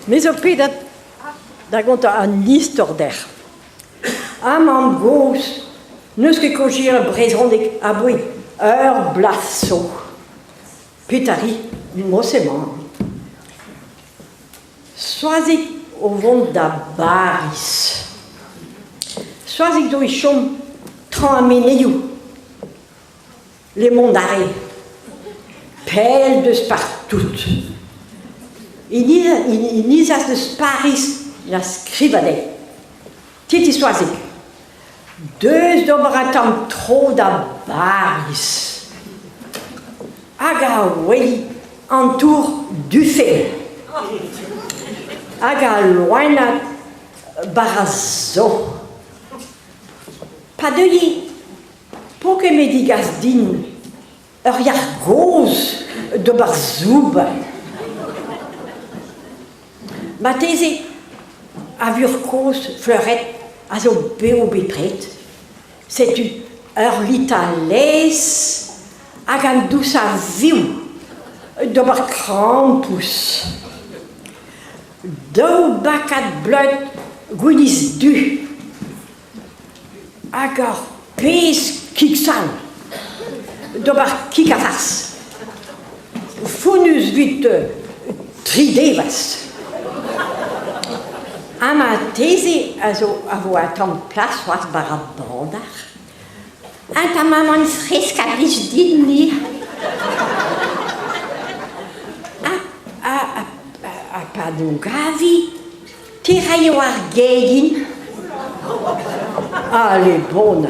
Mais op dat, daar komt een histoire. Am am gos, neus ket kojir brezrondik aboué, blasso. Petari, mosseman. Soazik o vont da baris. Soazik do ichom tran ameneiou. Les mondarés. Pelle de spartout. Inisas de sparis la scrivade. Titi soazik. Deus dobratam tro da baris. Aga wei entour du fait. Aga loina barazo. Pas de lit. Pour que me digas din, yar goz de barzoub. Ma thèse, a vurkos fleurette, a zo beo betret. C'est une lita les, hag an douce a viu, de bar krampus. Dau bakat bleu gounis du. Hag ar pez kiksan, de bar kikafas. Funus vite tridevas. A ma thèse a zo a vo atam plas oas bar a bandar. Anta maman freska blij din ni. A padon gavi, tiraio ar geigin. Elle est bonne.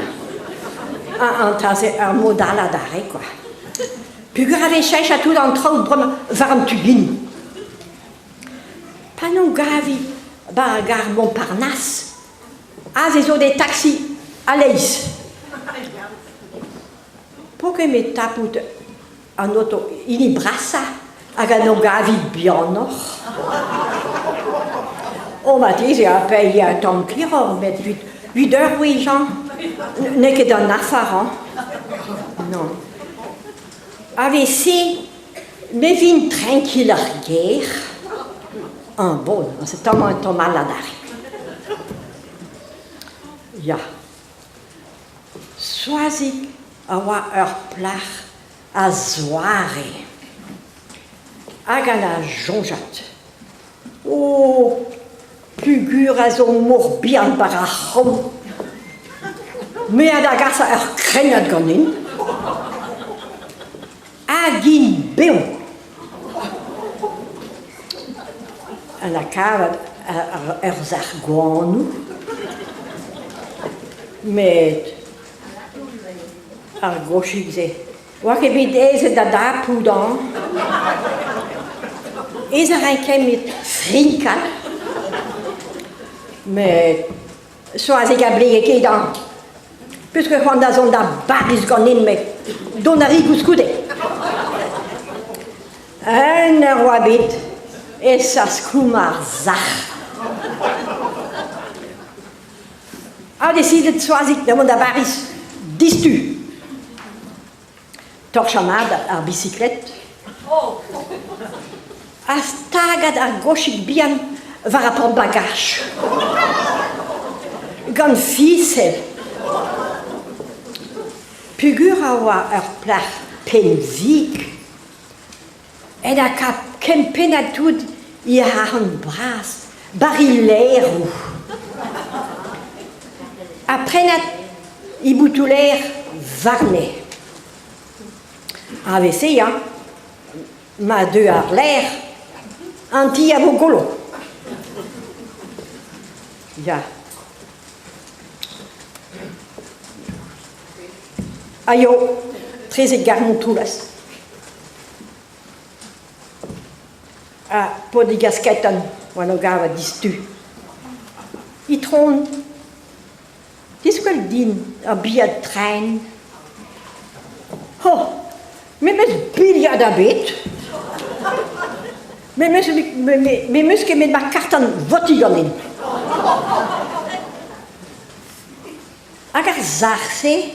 C'est un modal à d'arrêt, quoi. Puis que j'avais cherché à tout dans le trou, varm tubin. Panon gavi, bagar Montparnasse. Ah, c'est des taxis à l'aise. Pour que me tapoute en auto, il y brassa, à ganon gavi bien nord. On m'a dit, j'ai payé un temps de cliro, mais 8 heures, oui, Jean. N'est que dans l'affaire, non. AVC, mais vin tranquille à guerre. Un bon, c'est tellement un malade. Ja. Soazik awa plach a zoare. Agana jonjat. Oh, pugur a zo morbian barachom. Mais à la gare, ça a craignat ganin. Agin béon. À la cave, zargouanou. Mais à gauche, il disait, ouah, que bidez dada poudan. Et ça a mit frinkat. Mais soit c'est gablé qui est dans. Puisque quand on a baris ganin, mais donnari gouscoudé. Un roi bit, et ça se coumar zach. A décidé de choisir de mon baris, dis-tu. Torchamade à bicyclette. A stagad à gauche bien, va rapprendre bagage. Gan ficelle. Pugur a oa plach penvik. Et a cap kempenatud i a un bras, barilero. Après nat i boutoulaire varné. AVC, hein, ma deux à l'air, anti à vogolo. Ja. Ayo, très égarement tout là. Ah, pour des gasquettes, on a gava dis-tu. Il trône. Qu'est-ce qu'elle dit? Un billet de train. Oh, mais billet d'habit. Mais que met ma carte en votiganin. Agar zarse,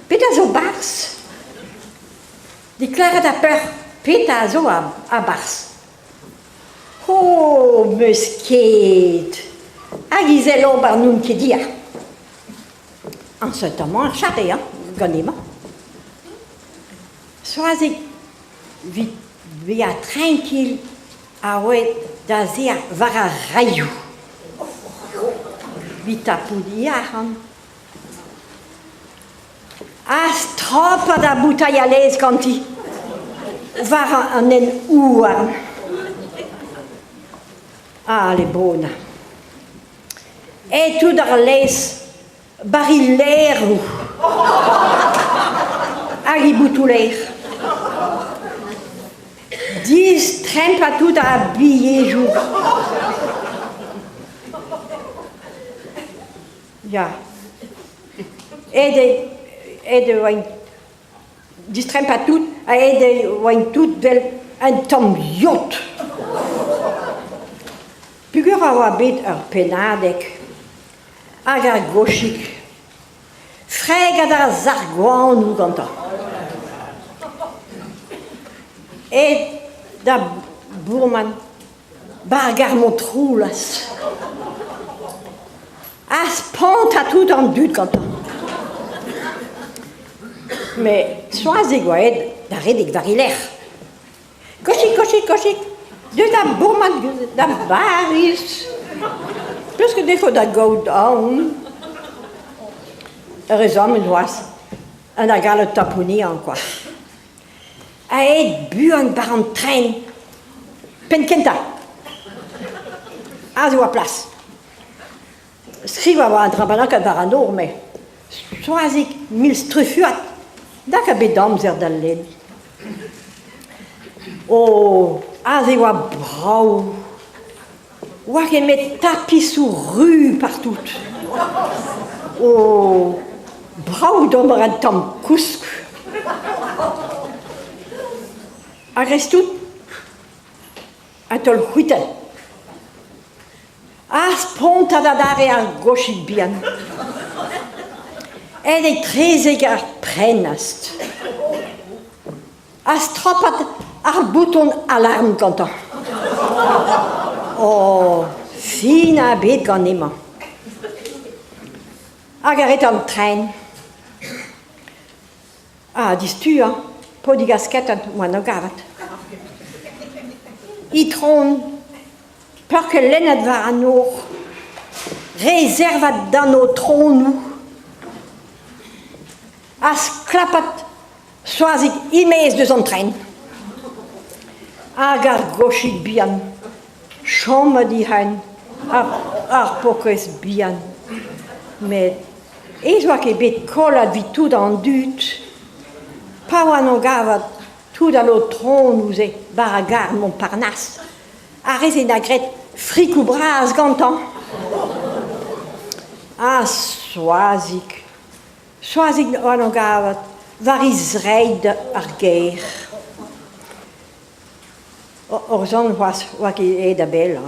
petazo bars. Déclare ta peur, petazo à bars. Oh, Oh, mesquite. Aguiselo barnoum qui dit. En ce temps, en charré, hein, ganima. Sois-y, via tranquille, à ouais, d'azir, vara rayou. Vita poudiaran. As tropa da bouteille à l'aise quand il va en en ouarn. Ah, les bonnes. Et tout dans l'aise, barillaire ou agiboutoulaire. 10 trempes à tout habillé jour. Ja. Et de wijn, die stremp à tout, et de wijn tout wel un tom yacht. Pugur a bit penadek, agar gochik, frega da zargoan ou ganta. Et da bourman, bagar montroulas. As pont à tout en dut ganta. Mais sois égoued d'arrêter d'arriler. Cochic, de la bourman da baris. Plus que des fois da go down. Raison, une voix. Un agar le taponi en quoi. A être bu un bar en train. Penkenta. À la place. Scriva va un trabanak à Barano, mais sois mille struffuat. Daka bedam zer dal led. Oh, azewa brau. Ouak met tapis sous rue partout. Oh, brau dommer un tam kusk. Agresse tout. Atol huitel. As ponta da dare ar gochik bien. Elle est très égard prenast. As tropat ar bouton alarme content. Oh, fina bit ganima. Agaret en train. Ah, dis-tu, hein? Po di gasket moi no gavat. Itron, peur que l'enad va à nous, réservat dans nos trônes. As klapat soazig imez de son train. Agar gochik bien, chom di hain, ar pokes bien. Mais, ezoa ke bet kolad vi tout en dut, pa oan o gavat tout à l'autre tron nous est baragar Montparnasse. Arrêt et nagret fric ou bras gantan. Ah, soazig. Soazig oan o gavat variz reid ar guerre. Orzon oak e da bel.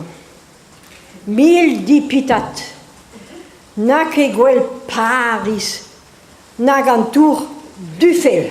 1000 pitat. Nak e gwell Paris. Nag an tour du fel.